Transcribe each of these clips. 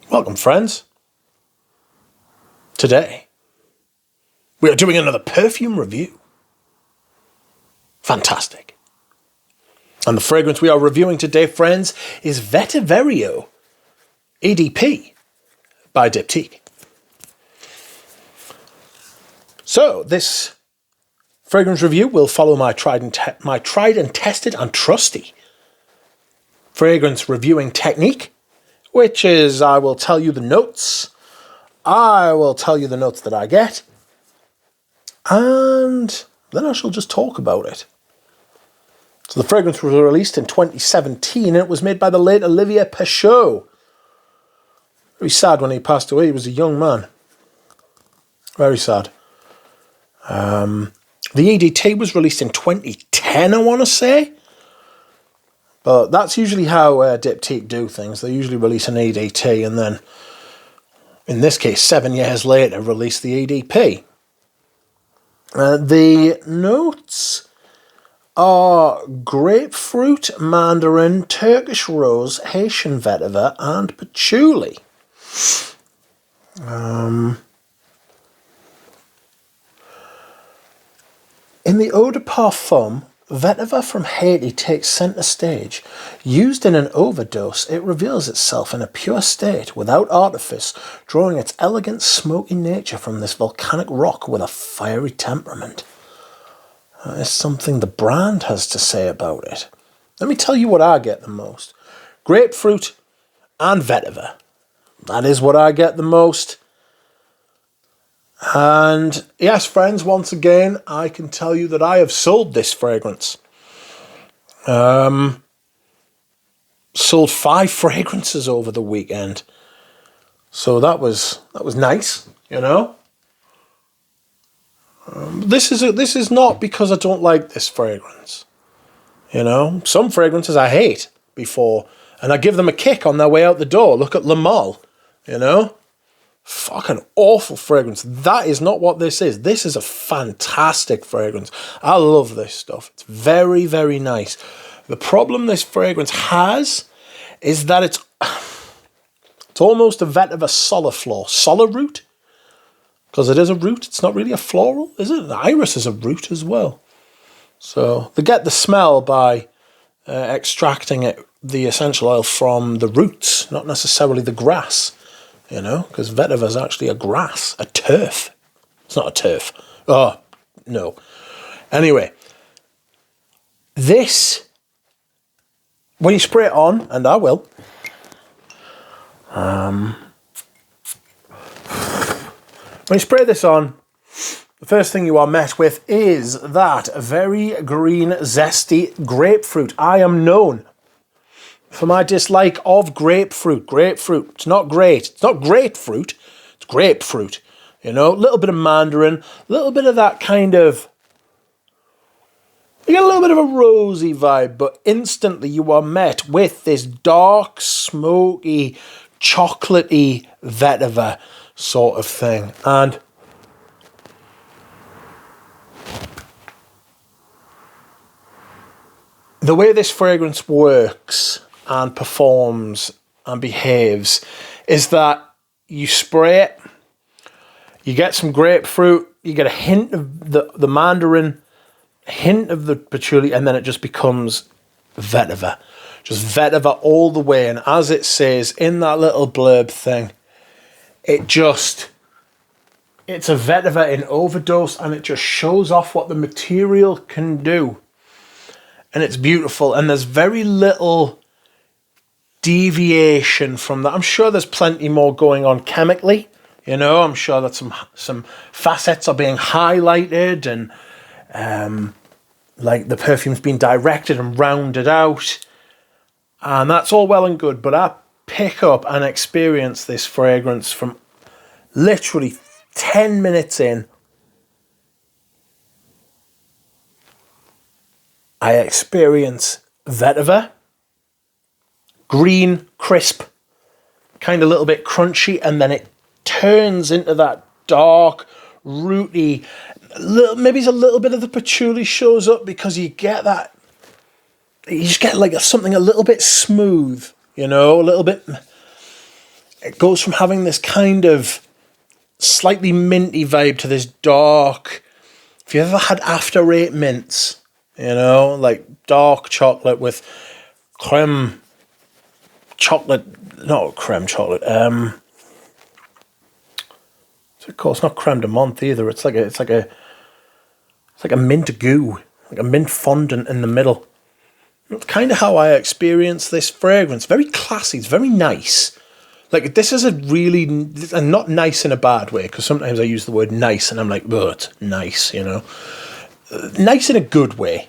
Welcome, friends. Today, we are doing another perfume review. Fantastic. And the fragrance we are reviewing today, friends, is Vetyverio EDP by Diptyque. So, this fragrance review will follow my tried and tested and trusty fragrance reviewing technique, which is I will tell you the notes, I will tell you the notes that I get, and then I shall just talk about it. So the fragrance was released in 2017, and it was made by the late Olivier Pechot. Very sad when he passed away. He was a young man. Very sad. The EDT was released in 2010, I want to say. But that's usually how Diptyque do things. They usually release an EDT and then, in this case, 7 years later, release the EDP. The notes are grapefruit, mandarin, Turkish rose, Haitian vetiver, and patchouli. In the eau de parfum, vetiver from Haiti takes centre stage. Used in an overdose, it reveals itself in a pure state, without artifice, drawing its elegant, smoky nature from this volcanic rock with a fiery temperament. That is something the brand has to say about it. Let me tell you what I get the most. Grapefruit and vetiver. That is what I get the most. And yes, friends, once again, I can tell you that I have sold this fragrance. Sold 5 fragrances over the weekend. So that was nice, you know. This is not because I don't like this fragrance. You know, some fragrances I hate before, and I give them a kick on their way out the door. Look at Le Male, you know. Fucking awful fragrance. That is not what this is. This is a fantastic fragrance. I love this stuff. It's very, very nice. The problem this fragrance has is that it's almost a vetiver soliflor. Soloroot? Because it is a root. It's not really a floral, is it? The iris is a root as well. So they get the smell by extracting the essential oil from the roots, not necessarily the grass. You know, because vetiver is actually a grass, a turf. It's not a turf. Oh, no. Anyway, this, when you spray it on, and I will, when you spray this on, the first thing you are met with is that very green, zesty grapefruit. I am known for my dislike of grapefruit. Grapefruit. It's not great. It's not grapefruit. It's grapefruit. You know, a little bit of mandarin, a little bit of that kind of... You get a little bit of a rosy vibe, but instantly you are met with this dark, smoky, chocolatey vetiver sort of thing. And the way this fragrance works and performs and behaves is that you spray it, you get some grapefruit, you get a hint of the mandarin, a hint of the patchouli, and then it just becomes vetiver. Just vetiver all the way. And as it says in that little blurb thing, it's a vetiver in overdose, and it just shows off what the material can do. And it's beautiful, and there's very little deviation from that. I'm sure there's plenty more going on chemically, you know. I'm sure that some facets are being highlighted, and like the perfume's been directed and rounded out, and that's all well and good. But I pick up and experience this fragrance from literally 10 minutes in. I experience vetiver, green, crisp, kind of a little bit crunchy, and then it turns into that dark, rooty, maybe a little bit of the patchouli shows up, because you get that, you just get like something a little bit smooth, you know, a little bit, it goes from having this kind of slightly minty vibe to this dark. If you ever had After Eight mints, you know, like dark chocolate with creme chocolate, not creme chocolate. Of course, not creme de menthe either. It's like a mint goo, like a mint fondant in the middle. That's kind of how I experience this fragrance. Very classy. It's very nice. Like, this is a really, and not nice in a bad way, because sometimes I use the word nice and I'm like, oh, it's nice, you know. Nice in a good way.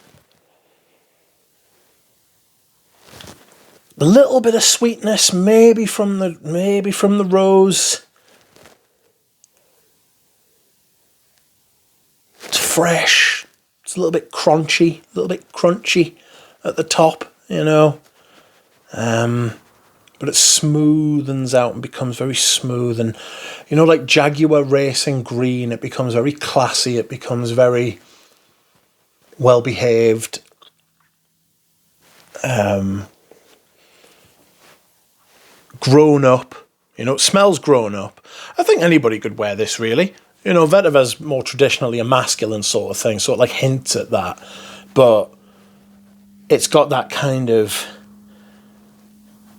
A little bit of sweetness, maybe from the rose. It's fresh. It's a little bit crunchy at the top, you know. But it smoothens out and becomes very smooth, and you know, like Jaguar Racing Green, it becomes very classy, it becomes very well behaved. Grown up, you know, it smells grown up. I think anybody could wear this, really. You know, Vetyver's more traditionally a masculine sort of thing, so it like hints at that, but it's got that kind of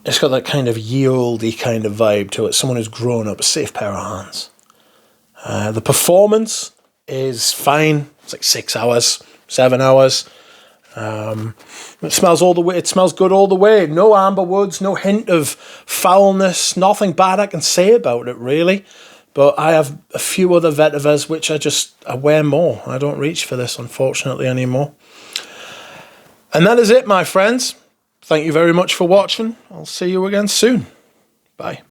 yieldy kind of vibe to it. Someone who's grown up, a safe pair of hands. The performance is fine. It's like 6 hours, 7 hours. It smells all the way. It smells good all the way. No amber woods, no hint of foulness, nothing bad I can say about it, really. But I have a few other Vetyvers which I wear more. I don't reach for this, unfortunately, anymore. And that is it, my friends. Thank you very much for watching. I'll see you again soon. Bye.